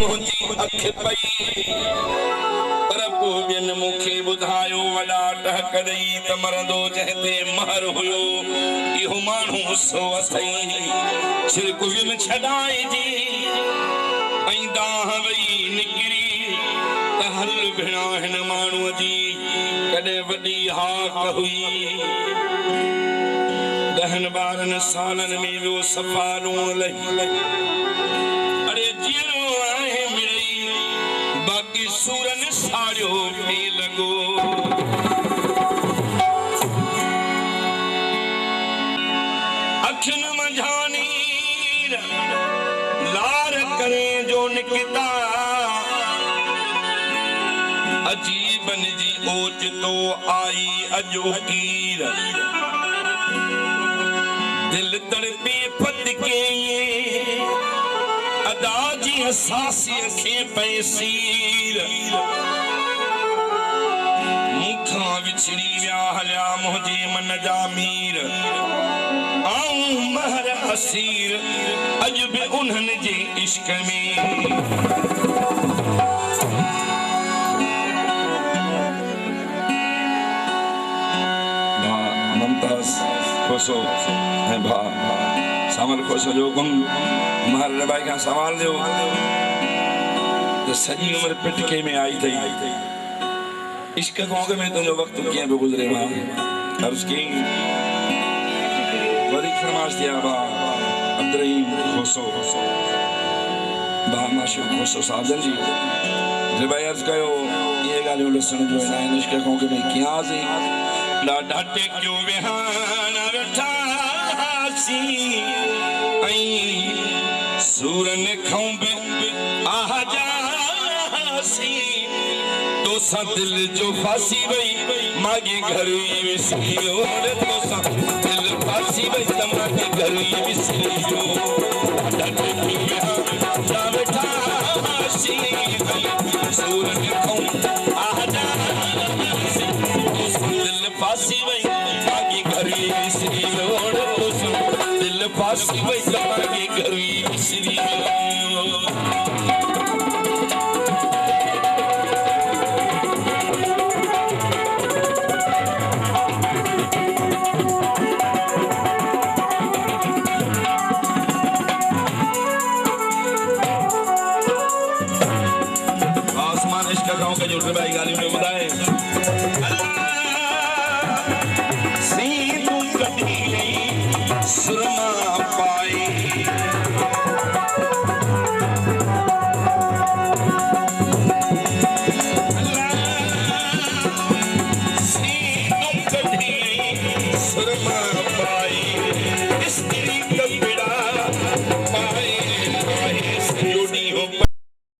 मुंहिंजी अख पई पर पोइ ॿियनि मूंखे ॿुधायो वॾा टहक ॾेई त मरंदो जंहिं ते महर हुयो इहो माण्हू सो अथई छिड़क विम छॾाइजी ऐं दाह वई निकिरी त हल भेणा हिन माण्हूअ जी कॾहिं वॾी हाक हुई 10-12 सालनि में वियो सफ़ा रोअण लही अड़े जीअरो आहे मिड़ई बाक़ी सूरनि साड़ियो पी लॻो अखियुनि मंझानी लार करे जो निकिता अजीबन जी ओचितो आई अजोकीर दिल तड़पी फटके अदा जी सासी खे पैसीर मुखां विछड़ी विया हलिया मुंहिंजे मन जा मीर आऊं महर असीर अॼु बि उन्हनि जे इश्क में खोसो है भा सामर खोसो जो गुम महर रबाई का सवाल दो तो सजी उम्र पिटके में आई थी इश्क कोंगे में तो जो वक्त किए भी गुजरे मां अर्ज की वरी फरमाश दिया बा अब्दुर्रहीम खोसो बा माशो खोसो साजन जी रबाई अर्ज कयो ये गालियों लसन जो है इश्क कोंगे में किया जी लाडा टेक्यो विहाना रठासी सूरन खौंब आजासी तो सा दिल जो फासी वई मागे घर विसरियो तो सा दिल फासी वई मागे घर विसरियो रठासी सूरन खौंब आजासी दिल फासी वई मागे घर विसरियो दिल फासी वई मागे घर विसरियो आसमान इश्क गाँव का जो रबाई गाली में बताए सुरमा पाई सुरमा